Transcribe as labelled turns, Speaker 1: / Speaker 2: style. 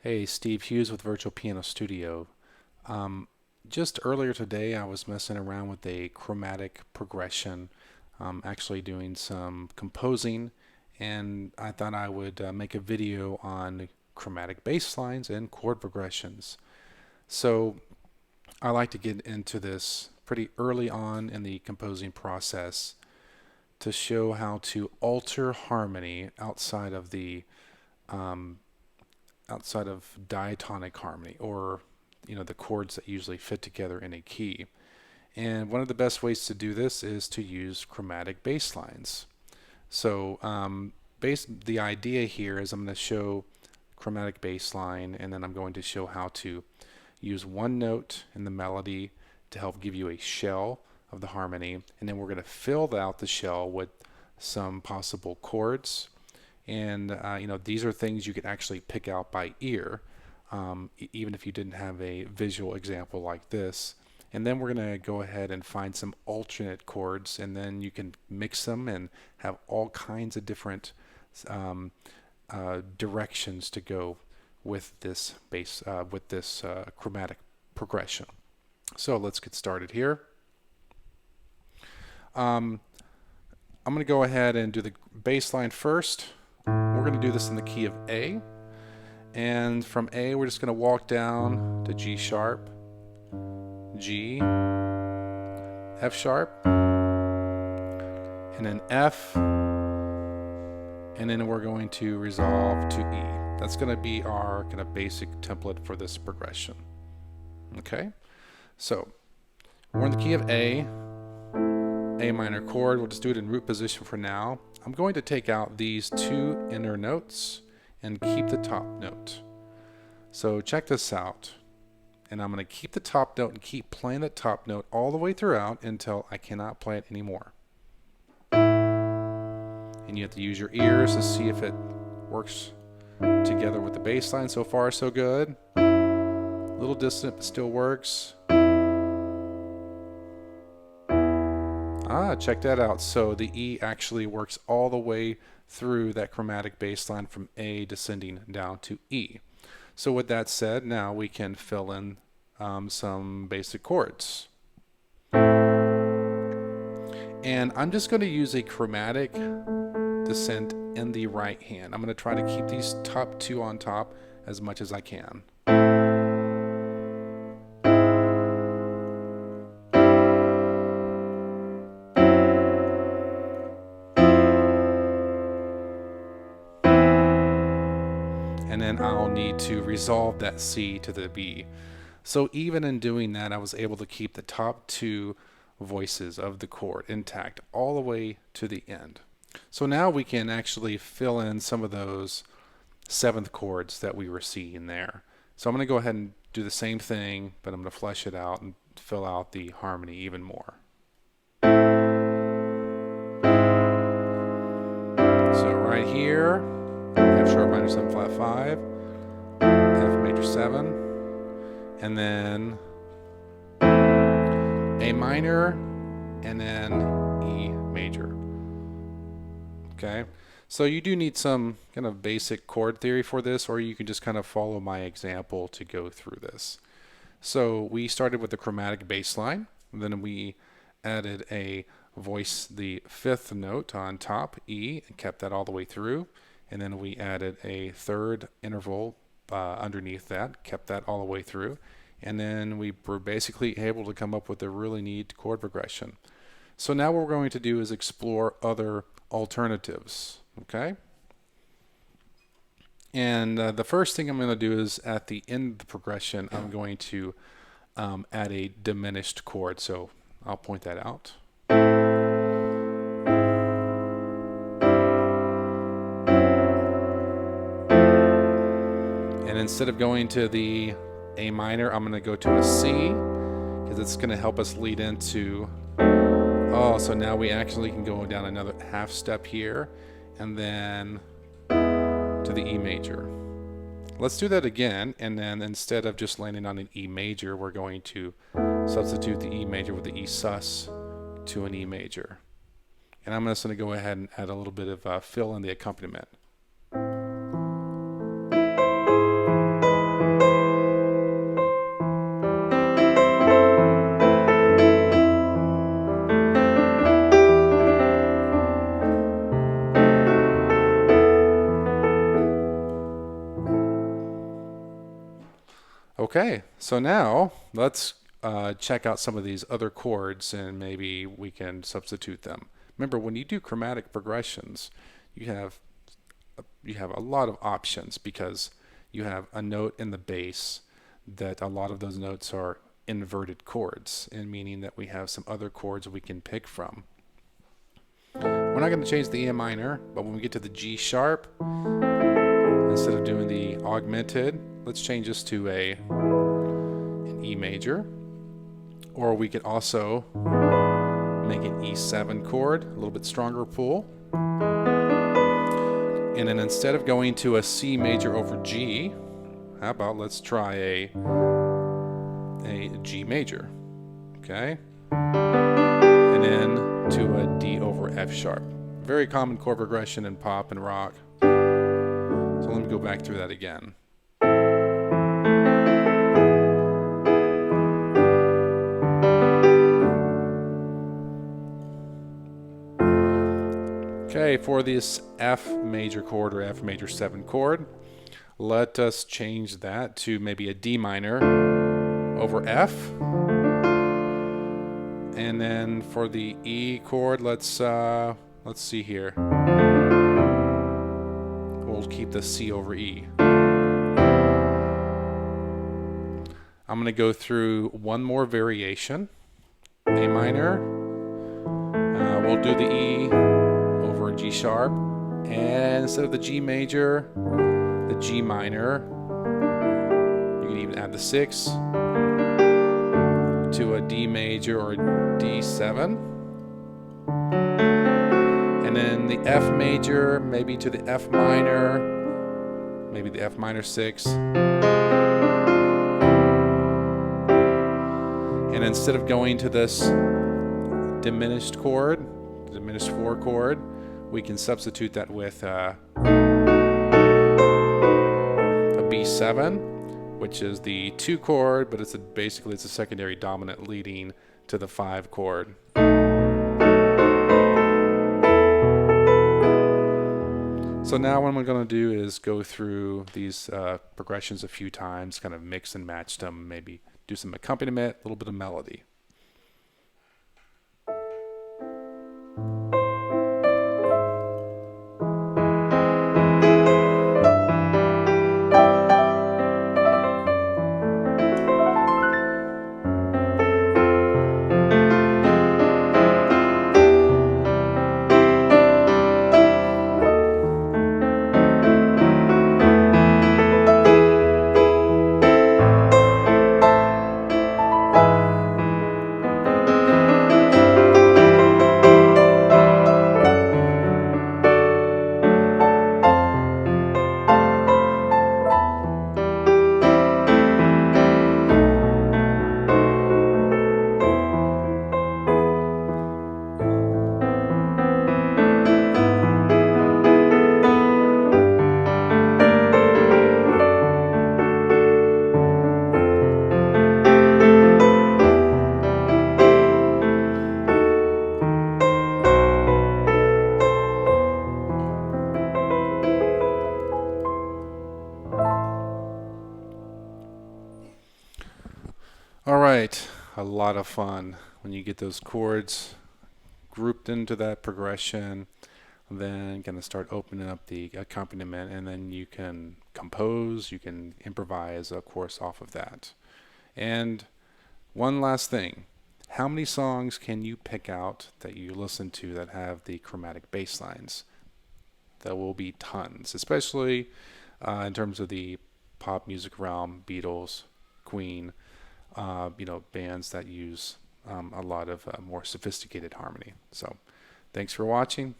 Speaker 1: Hey, Steve Hughes with Virtual Piano Studio. Um, just earlier today, I was messing around with a chromatic progression, actually doing some composing, and I thought I would make a video on chromatic bass lines and chord progressions. So I like to get into this pretty early on in the composing process to show how to alter harmony um, outside of diatonic harmony, or the chords that usually fit together in a key. And one of the best ways to do this is to use chromatic bass lines. So the idea here is I'm going to show chromatic bass line, and then I'm going to show how to use one note in the melody to help give you a shell of the harmony, and then we're going to fill out the shell with some possible chords. And these are things you could actually pick out by ear, even if you didn't have a visual example like this. And then we're going to go ahead and find some alternate chords, and then you can mix them and have all kinds of different um, directions to go with this chromatic progression. So let's get started here. I'm going to go ahead and do the bass line first. We're going to do this in the key of A, and from A we're just going to walk down to G sharp, G, F sharp, and then F, and then we're going to resolve to E. That's going to be our kind of basic template for this progression. Okay, so we're in the key of A minor chord. We'll just do it in root position for now. I'm going to take out these two inner notes and keep the top note. So check this out. And I'm going to keep the top note and keep playing the top note all the way throughout until I cannot play it anymore. And you have to use your ears to see if it works together with the bass line. So far, so good. A little distant, but still works. Check that out. So the E actually works all the way through that chromatic bass line from A descending down to E. So with that said, now we can fill in some basic chords. And I'm just going to use a chromatic descent in the right hand. I'm going to try to keep these top two on top as much as I can. And then I'll need to resolve that C to the B. So even in doing that, I was able to keep the top two voices of the chord intact all the way to the end. So now we can actually fill in some of those seventh chords that we were seeing there. So I'm going to go ahead and do the same thing, but I'm going to flesh it out and fill out the harmony even more. So right here, F sharp minor 7 flat 5, F major 7, and then A minor, and then E major. Okay, so you do need some kind of basic chord theory for this, or you can just kind of follow my example to go through this. So we started with the chromatic bass line, then we added a voice, the fifth note on top, E, and kept that all the way through. And then we added a third interval underneath that, kept that all the way through. And then we were basically able to come up with a really neat chord progression. So now what we're going to do is explore other alternatives, okay? And the first thing I'm going to do is at the end of the progression, I'm going to add a diminished chord. So I'll point that out. And instead of going to the A minor, I'm going to go to a C, because it's going to help us lead into, so now we actually can go down another half step here, and then to the E major. Let's do that again, and then instead of just landing on an E major, we're going to substitute the E major with the E sus to an E major. And I'm just going to go ahead and add a little bit of fill in the accompaniment. Okay, so now let's check out some of these other chords and maybe we can substitute them. Remember, when you do chromatic progressions, you have a lot of options because you have a note in the bass that a lot of those notes are inverted chords, and meaning that we have some other chords we can pick from. We're not going to change the E minor, but when we get to the G sharp, instead of doing the augmented, let's change this to an E major. Or we could also make an E7 chord, a little bit stronger pull. And then instead of going to a C major over G, how about let's try a G major, okay? And then to a D over F sharp. Very common chord progression in pop and rock. So let me go back through that again. Okay, for this F major chord or F major 7 chord, let us change that to maybe a D minor over F. And then for the E chord, let's see here. We'll keep the C over E. I'm going to go through one more variation. A minor. We'll do the E over G sharp, and instead of the G major, the G minor. You can even add the 6 to a D major or a D7, and then the F major maybe to the F minor, maybe the F minor 6, and instead of going to this diminished chord, diminished 4 chord, we can substitute that with a B7, which is the 2 chord, but basically it's a secondary dominant leading to the 5 chord. So now what I'm going to do is go through these progressions a few times, kind of mix and match them, maybe do some accompaniment, a little bit of melody. All right, a lot of fun when you get those chords grouped into that progression. Then going to start opening up the accompaniment, and then you can compose, you can improvise, of course, off of that. And one last thing, how many songs can you pick out that you listen to that have the chromatic bass lines? There will be tons, especially in terms of the pop music realm, Beatles, Queen, bands that use a lot of more sophisticated harmony. So thanks for watching.